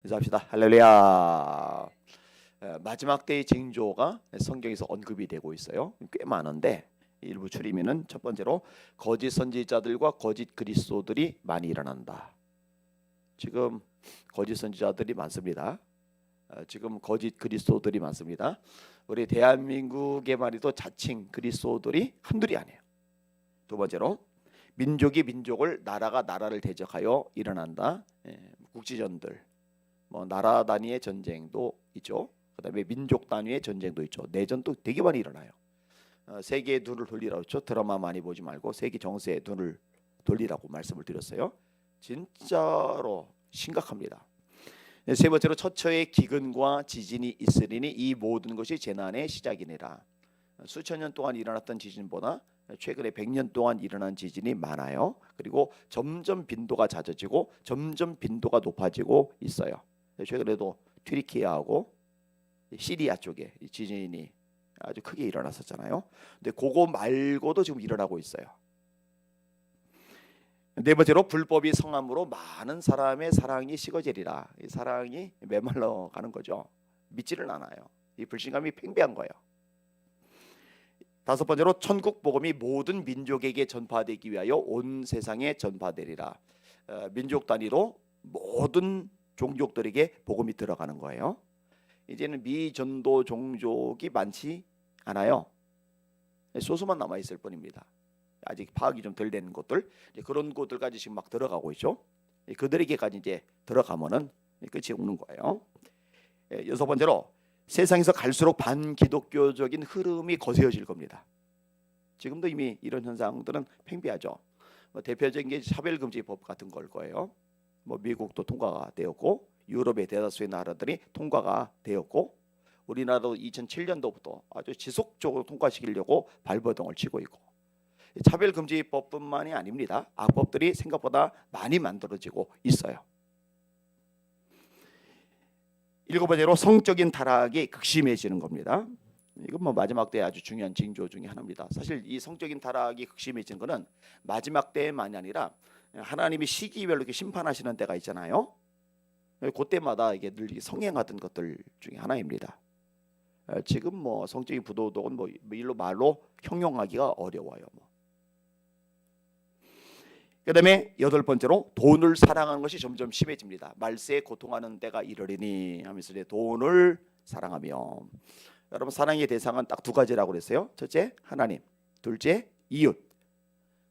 그래서 합시다. 할렐루야. 마지막 때의 징조가 성경에서 언급이 되고 있어요. 꽤 많은데 일부 추리면은 첫 번째로 거짓 선지자들과 거짓 그리스도들이 많이 일어난다. 지금 거짓 선지자들이 많습니다. 지금 거짓 그리스도들이 많습니다. 우리 대한민국의 말이도 자칭 그리스도들이 한둘이 아니에요. 두 번째로 민족이 민족을, 나라가 나라를 대적하여 일어난다. 국지전들, 뭐 나라 단위의 전쟁도 있죠. 그다음에 민족 단위의 전쟁도 있죠. 내전도 되게 많이 일어나요. 세계의 눈을 돌리라고 했죠. 드라마 많이 보지 말고 세계 정세의 눈을 돌리라고 말씀을 드렸어요. 진짜로 심각합니다. 세 번째로 처처의 기근과 지진이 있으리니 이 모든 것이 재난의 시작이니라. 수천 년 동안 일어났던 지진보다 최근에 100년 동안 일어난 지진이 많아요. 그리고 점점 빈도가 잦아지고 점점 빈도가 높아지고 있어요. 최근에도 튀르키예하고 시리아 쪽에 지진이 아주 크게 일어났었잖아요. 근데 그거 말고도 지금 일어나고 있어요. 네 번째로 불법이 성함으로 많은 사람의 사랑이 식어지리라. 이 사랑이 메말라 가는 거죠. 믿지를 않아요. 이 불신감이 팽배한 거예요. 다섯 번째로 천국 복음이 모든 민족에게 전파되기 위하여 온 세상에 전파되리라. 민족 단위로 모든 종족들에게 복음이 들어가는 거예요. 이제는 미전도 종족이 많지 않아요. 소수만 남아 있을 뿐입니다. 아직 파악이 좀 덜 되는 곳들, 그런 곳들까지 지금 막 들어가고 있죠. 그들에게까지 이제 들어가면은 끝이 없는 거예요. 여섯 번째로 세상에서 갈수록 반기독교적인 흐름이 거세어질 겁니다. 지금도 이미 이런 현상들은 팽배하죠. 대표적인 게 차별금지법 같은 걸 거예요. 미국도 통과가 되었고 유럽의 대다수의 나라들이 통과가 되었고 우리나라도 2007년도부터 아주 지속적으로 통과시키려고 발버둥을 치고 있고, 차별금지법뿐만이 아닙니다. 악법들이 생각보다 많이 만들어지고 있어요. 일곱 번째로 성적인 타락이 극심해지는 겁니다. 이건 마지막 때 아주 중요한 징조 중에 하나입니다. 사실 이 성적인 타락이 극심해지는 것은 마지막 때만이 아니라 하나님이 시기별로 이렇게 심판하시는 때가 있잖아요. 그때마다 이게 늘 성행하던 것들 중에 하나입니다. 지금 성적인 부도덕은 일로 말로 형용하기가 어려워요. 그다음에 여덟 번째로 돈을 사랑하는 것이 점점 심해집니다. 말세에 고통하는 때가 이르리니 하면서 이제 돈을 사랑하며, 여러분 사랑의 대상은 딱 두 가지라고 그랬어요. 첫째 하나님, 둘째 이웃.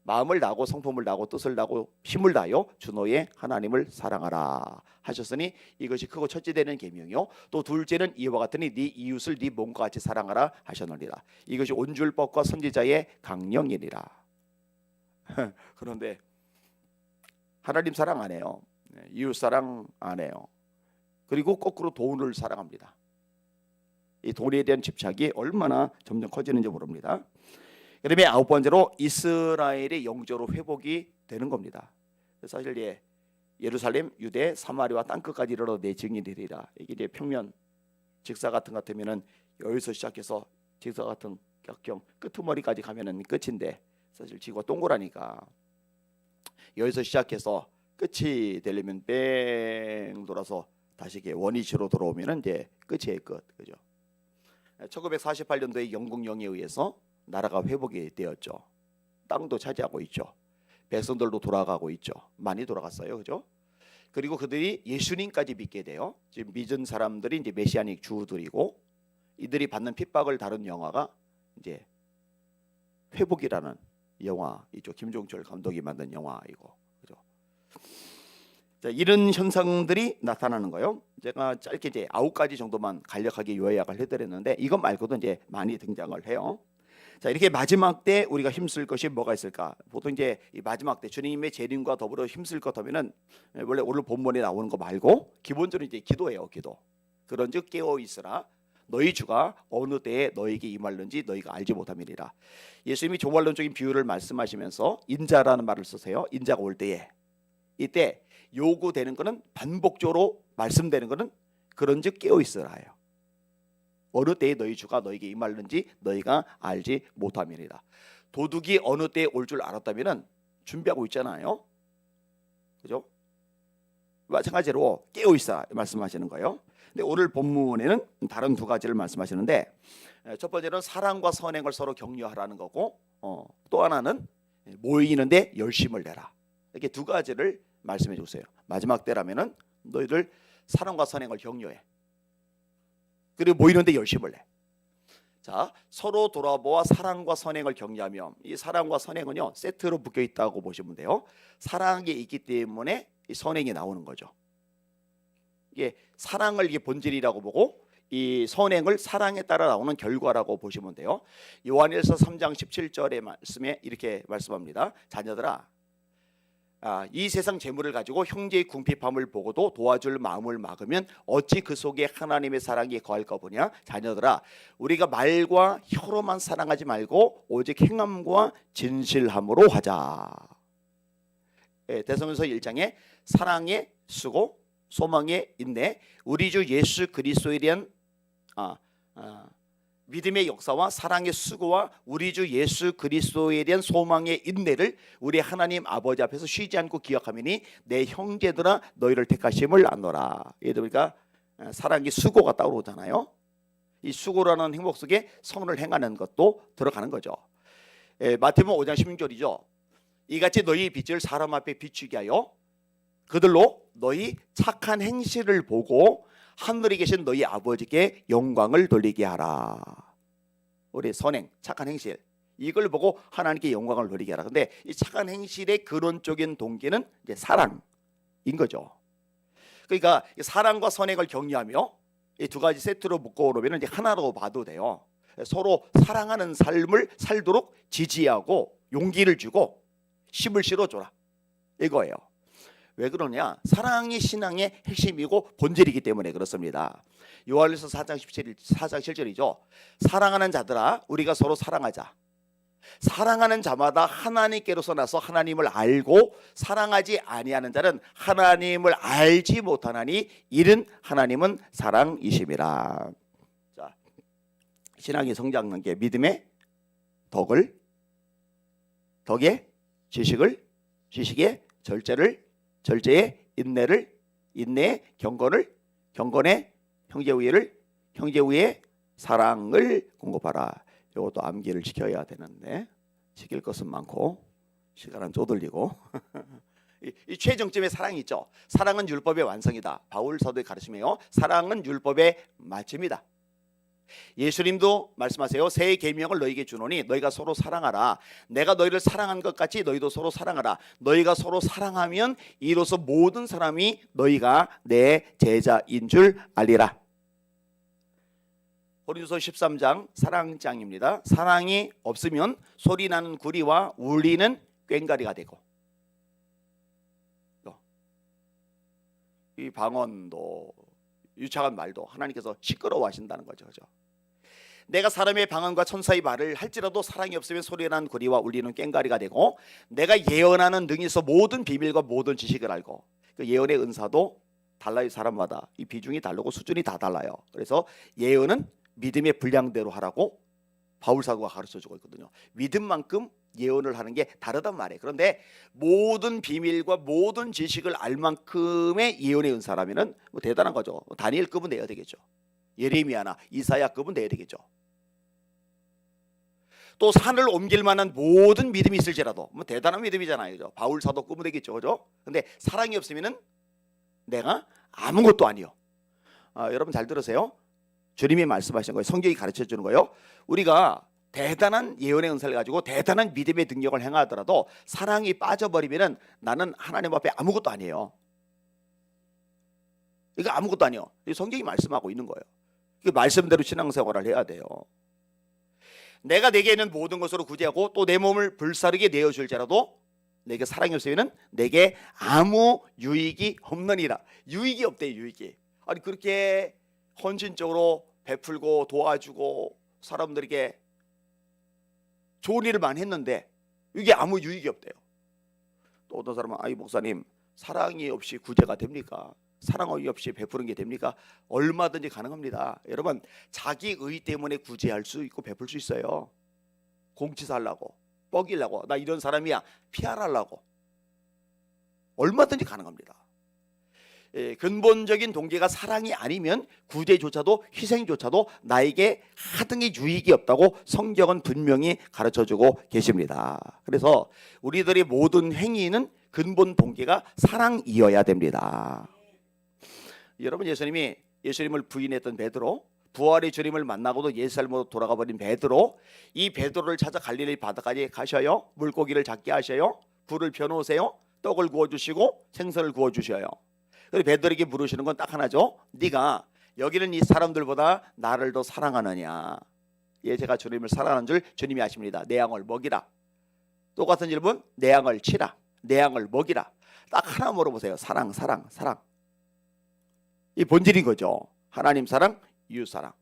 마음을 다하고 성품을 다하고 뜻을 다하고 힘을 다하여 주 너의 하나님을 사랑하라 하셨으니 이것이 크고 첫째 되는 계명이요. 또 둘째는 이와 같으니 네 이웃을 네 몸과 같이 사랑하라 하셨느니라. 이것이 온줄법과 선지자의 강령이니라. 그런데 하나님 사랑 안 해요. 이웃 사랑 안 해요. 그리고 거꾸로 돈을 사랑합니다. 이 돈에 대한 집착이 얼마나 점점 커지는지 모릅니다. 그다음에 아홉 번째로 이스라엘의 영적으로 회복이 되는 겁니다. 사실 예루살렘, 유대, 사마리아 땅끝까지 이르러 내 증인이 되리라. 이게 이제 평면 직사 같으면은 여기서 시작해서 직사 같은 격경 끄트머리까지 가면은 끝인데, 사실 지구가 동그라니까 여기서 시작해서 끝이 되려면 뺑 돌아서 다시 이게 원위치로 돌아오면은 이제 끝이에요, 끝. 그죠? 1948년도에 영국령에 의해서 나라가 회복이 되었죠. 땅도 차지하고 있죠. 백성들도 돌아가고 있죠. 많이 돌아갔어요, 그죠? 그리고 그들이 예수님까지 믿게 돼요. 지금 믿은 사람들이 이제 메시아닉 주들이고, 이들이 받는 핍박을 다룬 영화가 이제 회복이라는 영화이죠. 김종철 감독이 만든 영화이고, 그죠? 자, 이런 현상들이 나타나는 거예요. 제가 짧게 이제 9가지 정도만 간략하게 요약을 해드렸는데 이것 말고도 이제 많이 등장을 해요. 자, 이렇게 마지막 때 우리가 힘쓸 것이 뭐가 있을까? 보통 이제 이 마지막 때 주님의 재림과 더불어 힘쓸 것 하면은 원래 오늘 본문에 나오는 거 말고 기본적으로 이제 기도예요, 기도. 그런즉 깨어 있으라. 너희 주가 어느 때에 너에게 임할는지 너희가 알지 못함이니라. 예수님이 종말론적인 비유를 말씀하시면서 인자라는 말을 쓰세요. 인자가 올 때에, 이때 요구되는 것은 반복적으로 말씀되는 것은 그런즉 깨어 있으라예요. 어느 때에 너희 주가 너에게 임할는지 너희가 알지 못함이니라. 도둑이 어느 때에 올 줄 알았다면은 준비하고 있잖아요, 그죠? 마찬가지로 깨어 있어 말씀하시는 거예요. 근데 오늘 본문에는 다른 두 가지를 말씀하시는데, 첫 번째는 사랑과 선행을 서로 격려하라는 거고, 또 하나는 모이는데 열심을 내라. 이렇게 두 가지를 말씀해 주세요. 마지막 때라면은 너희들 사랑과 선행을 격려해. 그리고 모이는데 열심을 내. 자, 서로 돌아보아 사랑과 선행을 격려하며, 이 사랑과 선행은요 세트로 묶여 있다고 보시면 돼요. 사랑이 있기 때문에 이 선행이 나오는 거죠. 이게 사랑을 이게 본질이라고 보고, 이 선행을 사랑에 따라 나오는 결과라고 보시면 돼요. 요한일서 3장 17절의 말씀에 이렇게 말씀합니다. 자녀들아, 이 세상 재물을 가지고 형제의 궁핍함을 보고도 도와줄 마음을 막으면 어찌 그 속에 하나님의 사랑이 거할까 보냐. 자녀들아, 우리가 말과 혀로만 사랑하지 말고 오직 행함과 진실함으로 하자. 데살로니가서 1장에 사랑의 수고, 소망의 인내, 우리 주 예수 그리스도에 대한 믿음의 역사와 사랑의 수고와 우리 주 예수 그리스도에 대한 소망의 인내를 우리 하나님 아버지 앞에서 쉬지 않고 기억하매니 내 형제들아 너희를 택하심을 아노라. 그러니까 사랑의 수고가 따라오잖아요. 이 수고라는 행복 속에 선을 행하는 것도 들어가는 거죠. 마태복음 5장 16절이죠. 이같이 너희 빛을 사람 앞에 비추게 하여 그들로 너희 착한 행실을 보고 하늘에 계신 너희 아버지께 영광을 돌리게 하라. 우리 선행, 착한 행실, 이걸 보고 하나님께 영광을 돌리게 하라. 근데 이 착한 행실의 근원적인 동기는 이제 사랑인 거죠. 그러니까 사랑과 선행을 격려하며 이 두 가지 세트로 묶어놓으면 이제 하나로 봐도 돼요. 서로 사랑하는 삶을 살도록 지지하고 용기를 주고 힘을 실어줘라, 이거예요. 왜 그러냐? 사랑이 신앙의 핵심이고 본질이기 때문에 그렇습니다. 요한일서 4장 7절이죠. 사랑하는 자들아 우리가 서로 사랑하자. 사랑하는 자마다 하나님께로서 나서 하나님을 알고 사랑하지 아니하는 자는 하나님을 알지 못하나니 이는 하나님은 사랑이심이라. 자, 신앙이 성장하는 게 믿음의 덕에 지식의 절제의 인내의 경건의 형제 우애의 사랑을 공급하라. 이것도 암기를 지켜야 되는데 지킬 것은 많고 시간은 쪼들리고 이 최정점의 사랑이 있죠. 사랑은 율법의 완성이다. 바울 사도의 가르침이에요. 사랑은 율법의 마침이다. 예수님도 말씀하세요. 새 계명을 너희에게 주노니 너희가 서로 사랑하라. 내가 너희를 사랑한 것 같이 너희도 서로 사랑하라. 너희가 서로 사랑하면 이로써 모든 사람이 너희가 내 제자인 줄 알리라. 고린도서 13장 사랑장입니다. 사랑이 없으면 소리나는 구리와 울리는 꽹과리가 되고, 이 방언도 유창한 말도 하나님께서 시끄러워하신다는 거죠. 그죠? 내가 사람의 방언과 천사의 말을 할지라도 사랑이 없으면 소리난 구리와 울리는 꽹과리가 되고, 내가 예언하는 능히 있어 모든 비밀과 모든 지식을 알고. 그 예언의 은사도 달라요. 사람마다 이 비중이 다르고 수준이 다 달라요. 그래서 예언은 믿음의 분량대로 하라고 바울 사도가 가르쳐주고 있거든요. 믿음만큼 예언을 하는 게 다르단 말이에요. 그런데 모든 비밀과 모든 지식을 알 만큼의 예언의 은사라면은 뭐 대단한 거죠. 다니엘급은 내야 되겠죠. 예레미야나 이사야급은 내야 되겠죠. 또 산을 옮길 만한 모든 믿음이 있을지라도 뭐 대단한 믿음이잖아요. 그죠? 바울 사도급은 되겠죠. 그죠? 근데 사랑이 없으면은 내가 아무것도 아니요. 여러분 잘 들으세요. 주님이 말씀하신 거예요. 성경이 가르쳐 주는 거예요. 우리가 대단한 예언의 은사를 가지고 대단한 믿음의 능력을 행하더라도 사랑이 빠져버리면은 나는 하나님 앞에 아무것도 아니에요. 이거 아무것도 아니에요. 성경이 말씀하고 있는 거예요. 그 말씀대로 신앙생활을 해야 돼요. 내가 내게 있는 모든 것으로 구제하고 또 내 몸을 불사르게 내어줄지라도 내게 사랑이 없으면은 내게 아무 유익이 없느니라. 유익이 없대. 유익이. 아니 그렇게 헌신적으로 베풀고 도와주고 사람들에게 좋은 일을 많이 했는데 이게 아무 유익이 없대요. 또 어떤 사람은 아이 목사님 사랑이 없이 구제가 됩니까? 사랑이 없이 베푸는 게 됩니까? 얼마든지 가능합니다. 여러분 자기 의 때문에 구제할 수 있고 베풀 수 있어요. 공치사 하려고 뻐기려고 나 이런 사람이야 피하라고 얼마든지 가능합니다. 근본적인 동기가 사랑이 아니면 구제조차도 희생조차도 나에게 하등의 유익이 없다고 성경은 분명히 가르쳐주고 계십니다. 그래서 우리들의 모든 행위는 근본 동기가 사랑이어야 됩니다. 여러분, 예수님을 부인했던 베드로, 부활의 주님을 만나고도 옛 삶으로 돌아가 버린 베드로, 이 베드로를 찾아 갈릴리 바다까지 가셔요. 물고기를 잡게 하셔요. 불을 펴놓으세요. 떡을 구워주시고 생선을 구워주셔요. 그래서 베드로에게 물으시는 건 딱 하나죠. 네가 여기는 이 사람들보다 나를 더 사랑하느냐. 예, 제가 주님을 사랑하는 줄 주님이 아십니다. 내 양을 먹이라. 똑같은 질문, 내 양을 치라. 내 양을 먹이라. 딱 하나 물어보세요. 사랑. 이 본질인 거죠. 하나님 사랑, 이웃 사랑.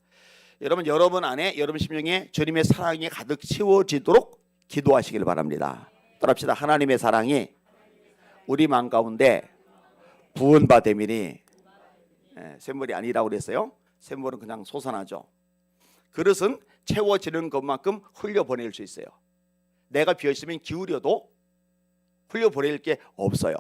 여러분 안에, 여러분 심령에 주님의 사랑이 가득 채워지도록 기도하시길 바랍니다. 따라합시다. 하나님의 사랑이 우리 마음 가운데 부은바 되미니. 샘물이 아니라고 그랬어요. 샘물은 그냥 솟아나죠. 그릇은 채워지는 것만큼 흘려보낼 수 있어요. 내가 비어있으면 기울여도 흘려보낼 게 없어요.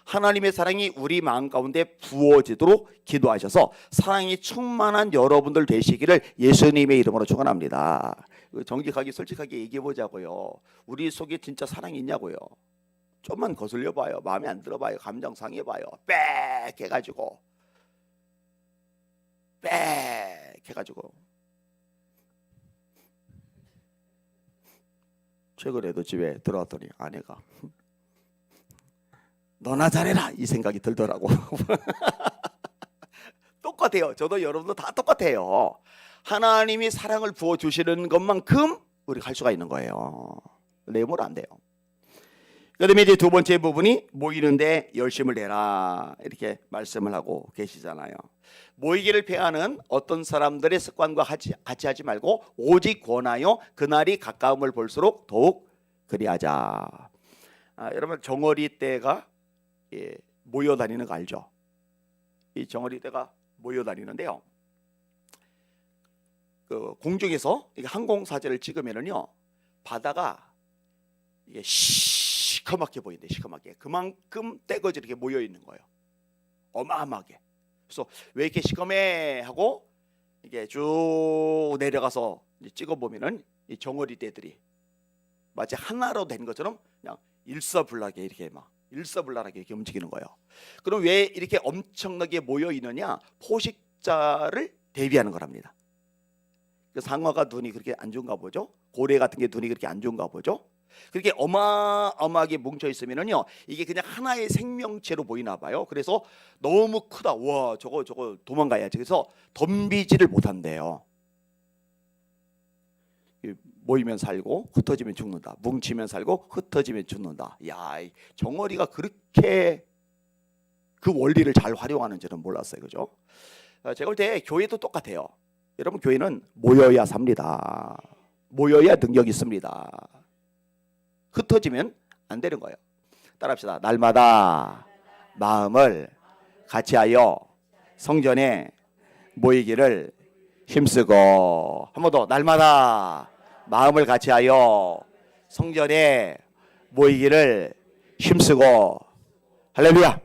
하나님의 사랑이 우리 마음 가운데 부어지도록 기도하셔서 사랑이 충만한 여러분들 되시기를 예수님의 이름으로 축원합니다. 정직하게 솔직하게 얘기해 보자고요. 우리 속에 진짜 사랑이 있냐고요. 좀만 거슬려 봐요. 마음에 안 들어 봐요. 감정 상해 봐요. 빽 해가지고 최근에도 집에 들어왔더니 아내가 너나 잘해라 이 생각이 들더라고. 똑같아요. 저도 여러분도 다 똑같아요. 하나님이 사랑을 부어주시는 것만큼 우리가 할 수가 있는 거예요. 내모는 안 돼요. 그 다음에 이제 두 번째 부분이 모이는데 열심을 내라 이렇게 말씀을 하고 계시잖아요. 모이기를 패하는 어떤 사람들의 습관과 같이 하지 말고 오직 권하여 그날이 가까움을 볼수록 더욱 그리하자. 여러분 정어리 떼가 모여다니는 거 알죠? 이 정어리 떼가 모여다니는데요. 그 공중에서 항공사진을 찍으면은요 바다가 이게 시커멓게 보인대. 시커멓게. 그만큼 떼거지 이렇게 모여 있는 거예요. 어마어마하게. 그래서 왜 이렇게 시커매 하고 이게 쭉 내려가서 찍어 보면은 이 정어리 떼들이 마치 하나로 된 것처럼 그냥 일사불란하게 이렇게 움직이는 거예요. 그럼 왜 이렇게 엄청나게 모여 있느냐? 포식자를 대비하는 거랍니다. 그 상어가 눈이 그렇게 안 좋은가 보죠. 고래 같은 게 눈이 그렇게 안 좋은가 보죠. 그렇게 어마어마하게 뭉쳐 있으면은요 이게 그냥 하나의 생명체로 보이나 봐요. 그래서 너무 크다. 와 저거 도망가야지. 그래서 덤비지를 못한대요. 모이면 살고 흩어지면 죽는다. 뭉치면 살고 흩어지면 죽는다. 야, 정어리가 그렇게 그 원리를 잘 활용하는지는 몰랐어요. 그죠? 제가 볼 때 교회도 똑같아요. 여러분 교회는 모여야 삽니다. 모여야 능력이 있습니다. 흩어지면 안 되는 거예요. 따라합시다. 날마다 마음을 같이하여 성전에 모이기를 힘쓰고. 한 번 더. 날마다 마음을 같이하여 성전에 모이기를 힘쓰고. 할렐루야.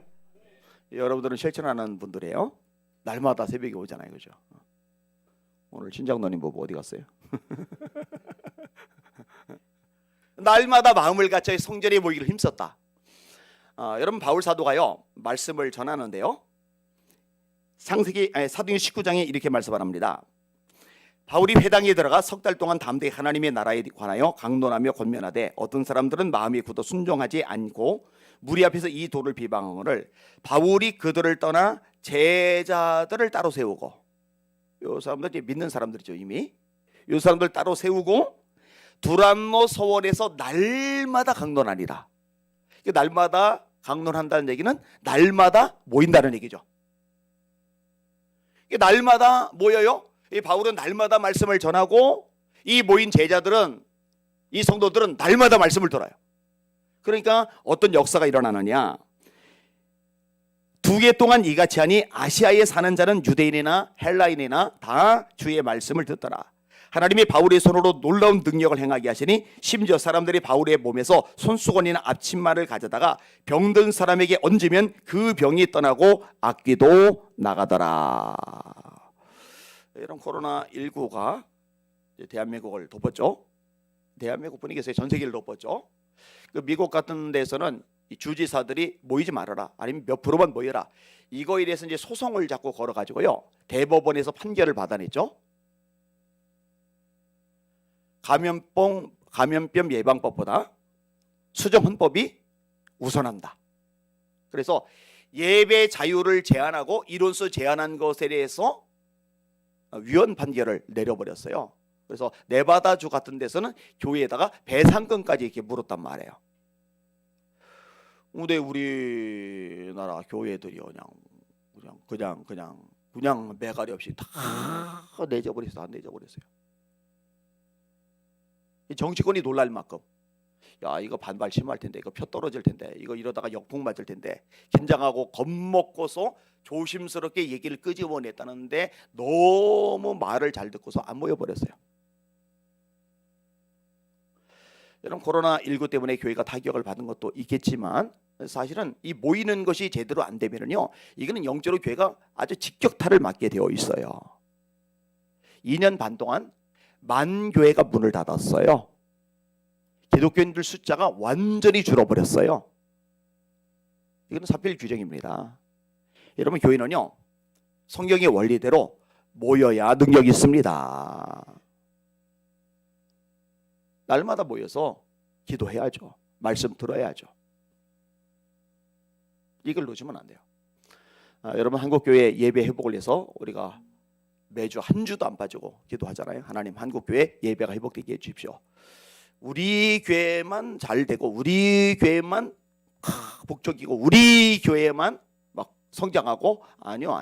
여러분들은 실천하는 분들이에요. 날마다 새벽에 오잖아요. 그죠? 오늘 신장로님 보고 어디 갔어요? 날마다 마음을 같이 성전에 모이기를 힘썼다. 여러분 바울 사도가요 말씀을 전하는데요. 사도행전 19장에 이렇게 말씀합니다. 바울이 회당에 들어가 석 달 동안 담대히 하나님의 나라에 관하여 강론하며 권면하되 어떤 사람들은 마음이 굳어 순종하지 않고 무리 앞에서 이 도를 비방하거늘 바울이 그들을 떠나 제자들을 따로 세우고, 요 사람들 믿는 사람들이죠. 이미 요 사람들 따로 세우고 두란노 서원에서 날마다 강론하니라. 날마다 강론한다는 얘기는 날마다 모인다는 얘기죠. 날마다 모여요. 이 바울은 날마다 말씀을 전하고 이 모인 제자들은, 이 성도들은 날마다 말씀을 들어요. 그러니까 어떤 역사가 일어나느냐? 2개 동안 이같이 하니 아시아에 사는 자는 유대인이나 헬라인이나 다 주의 말씀을 듣더라. 하나님이 바울의 손으로 놀라운 능력을 행하게 하시니 심지어 사람들이 바울의 몸에서 손수건이나 앞치마를 가져다가 병든 사람에게 얹으면 그 병이 떠나고 악귀도 나가더라. 이런 코로나19가 대한민국을 덮었죠. 대한민국뿐이 전 세계를 덮었죠. 그 미국 같은 데서는 주지사들이 모이지 말아라, 아니면 몇 프로만 모여라, 이거에 대해서 이제 소송을 자꾸 걸어가지고요, 대법원에서 판결을 받아냈죠. 감염병 예방법보다 수정헌법이 우선한다. 그래서 예배 자유를 제한하고 이론수 제한한 것에 대해서 위헌 판결을 내려버렸어요. 그래서 네바다주 같은 데서는 교회에다가 배상금까지 이렇게 물었단 말이에요. 근데 우리나라 교회들이 그냥 매가리 없이 다 내줘버렸어요. 정치권이 놀랄 만큼, 야, 이거 반발 심할 텐데, 이거 표 떨어질 텐데, 이거 이러다가 역풍 맞을 텐데, 긴장하고 겁먹고서 조심스럽게 얘기를 끄집어냈다는데 너무 말을 잘 듣고서 안 모여버렸어요. 여러분, 코로나19 때문에 교회가 타격을 받은 것도 있겠지만 사실은 이 모이는 것이 제대로 안 되면은요, 이거는 영적으로 교회가 아주 직격탄을 맞게 되어 있어요. 2년 반 동안 만 교회가 문을 닫았어요. 기독교인들 숫자가 완전히 줄어버렸어요. 이건 사필 규정입니다. 여러분, 교회는요, 성경의 원리대로 모여야 능력이 있습니다. 날마다 모여서 기도해야죠. 말씀 들어야죠. 이걸 놓치면 안 돼요. 여러분, 한국교회 예배 회복을 위해서 우리가 매주 한 주도 안 빠지고 기도하잖아요. 하나님, 한국교회 예배가 회복되게 해주십시오. 우리 교회만 잘 되고, 우리 교회만 복적이고, 우리 교회만 막 성장하고, 아니요.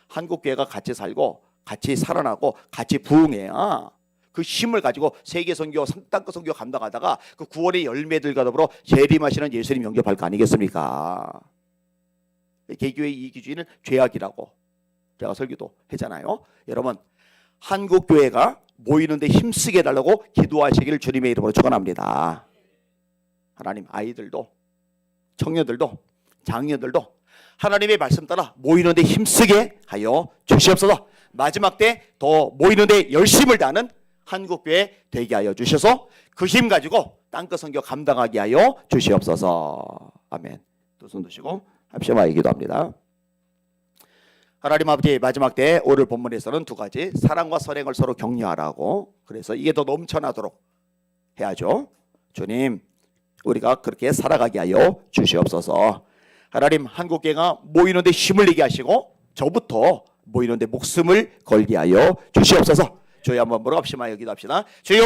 한국교회가 같이 살고 같이 살아나고 같이 부흥해야 그 힘을 가지고 세계 선교, 땅끝 선교 감당하다가 그 구원의 열매들과 더불어 재림하시는 예수님 영접할 거 아니겠습니까? 개교의 이 기준은 죄악이라고 제가 설교도 했잖아요. 여러분, 한국교회가 모이는데 힘쓰게 해달라고 기도하시기를 주님의 이름으로 축원합니다. 하나님, 아이들도 청년들도 장녀들도 하나님의 말씀 따라 모이는데 힘쓰게 하여 주시옵소서. 마지막 때 더 모이는데 열심을 다하는 한국교회 되게 하여 주셔서 그 힘 가지고 땅끝 선교 감당하게 하여 주시옵소서. 아멘. 두 손 드시고 합심하여 기도합니다. 하나님 아버지, 마지막 때 오늘 본문에서는 두 가지, 사랑과 선행을 서로 격려하라고, 그래서 이게 더 넘쳐나도록 해야죠. 주님, 우리가 그렇게 살아가게 하여 주시옵소서. 하나님, 한국교회가 모이는데 힘을 내게 하시고 저부터 모이는데 목숨을 걸게 하여 주시옵소서. 주여, 한번 물어봅시다. 기도합시다. 주여,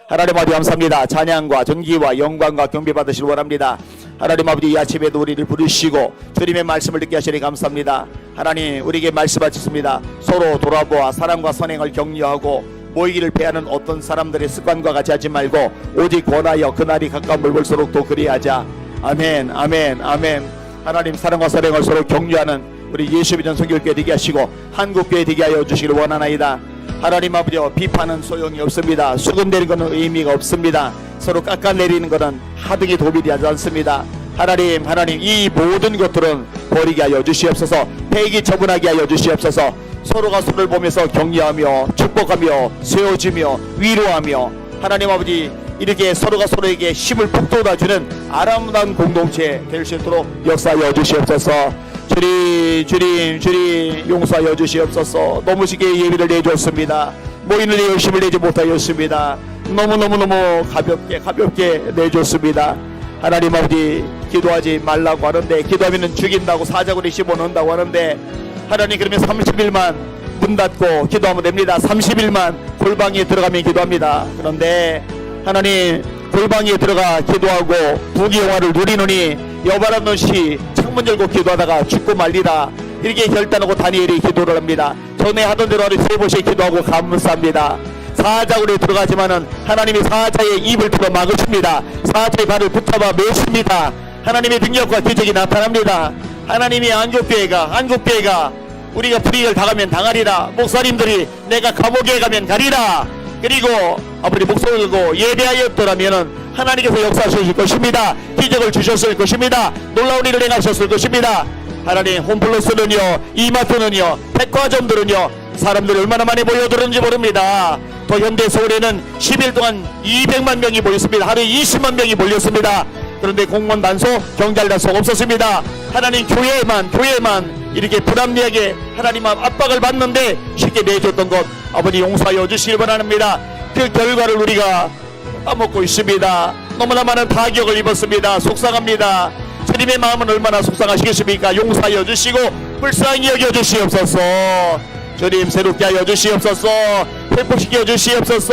하나님 아버지 감사합니다. 찬양과 존귀와 영광과 경배 받으시길 원합니다. 하나님 아버지, 이 아침에도 우리를 부르시고 주님의 말씀을 듣게 하시니 감사합니다. 하나님, 우리에게 말씀하셨습니다. 서로 돌아보아 사랑과 선행을 격려하고 모이기를 패하는 어떤 사람들의 습관과 같이 하지 말고 오직 권하여 그날이 가까운 볼수록 더 그리하자. 아멘, 아멘, 아멘. 하나님, 사랑과 선행을 서로 격려하는 우리 예수 믿는 선교교회 되게 하시고 한국교회 되게 하여 주시기를 원하나이다. 하나님 아버지, 비판은 소용이 없습니다. 수근대는 것은 의미가 없습니다. 서로 깎아내리는 것은 하등이 도움이 되지 않습니다. 하나님, 이 모든 것들은 버리게 하여 주시옵소서. 폐기 처분하게 하여 주시옵소서. 서로가 서로를 보면서 격려하며 축복하며 세워주며 위로하며, 하나님 아버지, 이렇게 서로가 서로에게 힘을 북돋아주는 아름다운 공동체 될 수 있도록 역사하여 주시옵소서. 주님 용서하여 주시옵소서. 너무 쉽게 예비를 내줬습니다. 모이는데 열심을 내지 못하였습니다. 너무 가볍게 내줬습니다. 하나님 아버지, 기도하지 말라고 하는데, 기도하면 죽인다고 사자굴에 씹어넣는다고 하는데, 하나님, 그러면 30일만 문 닫고 기도하면 됩니다. 30일만 골방에 들어가면 기도합니다. 그런데 하나님, 골방에 들어가 기도하고 부귀영화를 누리노니 여바란 것이 창문 열고 기도하다가 죽고 말리다, 이렇게 결단하고 다니엘이 기도를 합니다. 전에 하던 대로 하루 3번씩 기도하고 감사합니다. 사자굴에 들어가지만은 하나님이 사자의 입을 틀어 막으십니다. 사자의 발을 붙잡아 메십니다. 하나님의 능력과 기적이 나타납니다. 하나님이 한국교회가 우리가 불이익을 당하면 당하리라. 목사님들이 내가 감옥에 가면 가리라. 그리고 아버지 목소리를 들고 예배하였더라면 하나님께서 역사하실 것입니다. 기적을 주셨을 것입니다. 놀라운 일을 행하셨을 것입니다. 하나님, 홈플러스는요, 이마트는요, 백화점들은요, 사람들이 얼마나 많이 모여들었는지 모릅니다. 또 현대 서울에는 10일 동안 200만 명이 모였습니다. 하루에 20만 명이 몰렸습니다. 그런데 공무원 단속, 경찰 단속 없었습니다. 하나님, 교회만 이렇게 불합리하게 하나님 앞 압박을 받는데 쉽게 내줬던 것 아버지 용서하여 주시길 바랍니다. 그 결과를 우리가 까먹고 있습니다. 너무나 많은 타격을 입었습니다. 속상합니다. 주님의 마음은 얼마나 속상하시겠습니까? 용서하여 주시고 불쌍히 여겨 주시옵소서. 주님, 새롭게 하여 주시옵소서. 회복시켜 주시옵소서.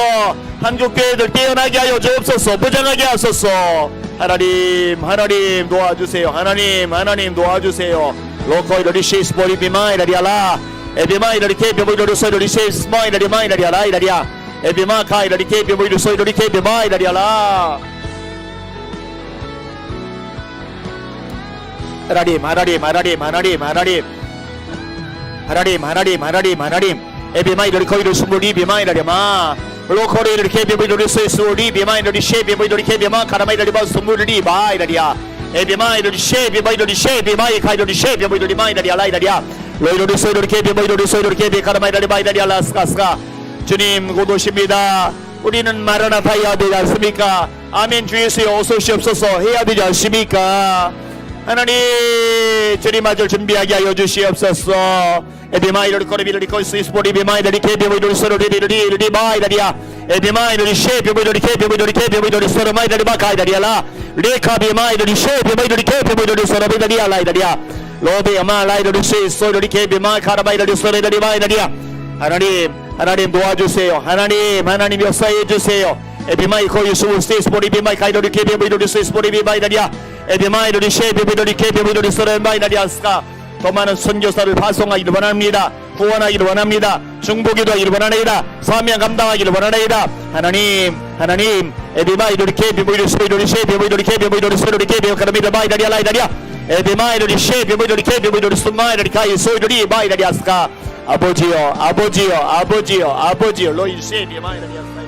한국교회들 깨어나게 하여 주옵소서. 무장하게 하소서. 하나님 도와주세요. 하나님 도와주세요. 로코이러리 시스보리 비마이라리알라 에비마이러리 케비모이러리 소이러리 시스마이러리 마이라리알라 이라리아 에비마 카이러리 케비모이러리 소이러리 케비마이라리알라. 하나님 에비마이러리 코이러리 스무리 비마이라리마 로코리러리 케비모이러리 소이스우리 비마이러리 쉐비모이러리 케비마 카라마이러리 바스무리 마이라리아 에비마이러리 쉐비마이러리 쉐비마이 카이러리 쉐비모이러리 마이라리아 라이라리아 로이러리 소이러리 케비모이러리 소이러리 케비 카라마이러리 마이라리아 라스카스가. 주님, 곧 오십니다. 우리는 마라나타 해야 되지 않습니까? 아멘. 주 예수여 어서 오시옵소서 해야 되지 않습니까? 하나님, 주님 맞을 준비하게 하여 주시옵소서. 에비마이러리 코리비러리 코이스이스보리 비마이러리 케비모이러리 소이러리 마이라리아 에비마이러리 쉐비모이러리 케비모이러리 케비모이러리 소이러리 마카이라리아라 레카비마이러리 쉐비모이러리 케비모이러리 소이러리 라이라리아 로베야마 라이러리 소이러리 케비마 카라바이러리 소이러리 마이라리아. 하나님 도와주세요. 하나님 역사해 주세요. 에비마이 코이스 스테이스보리 비마이 카이러리 케비모이러리 소이스보리 비마이라리아 에비마이러리 쉐비모이러리 케비모이러리 소이러리 마이라리아스가. 더 많은 선교사를 파송하기를 원합니다. 구원하기를 원합니다. 중보기도 하기를 원하나이다. 사명 감당하기를 원하나이다. 하나님 에비마이러리 케비모이러리 소이러리 쉐비모이러리 케비모이러리 소이러리 케비 카라미르 마이라리아 라이라리아 에비마이러리 쉐비모이러리 케비모이러리 소마이러리 카이 소이러리 마이라리아스가. 아버지요 로이 쉐비마이라리아스가.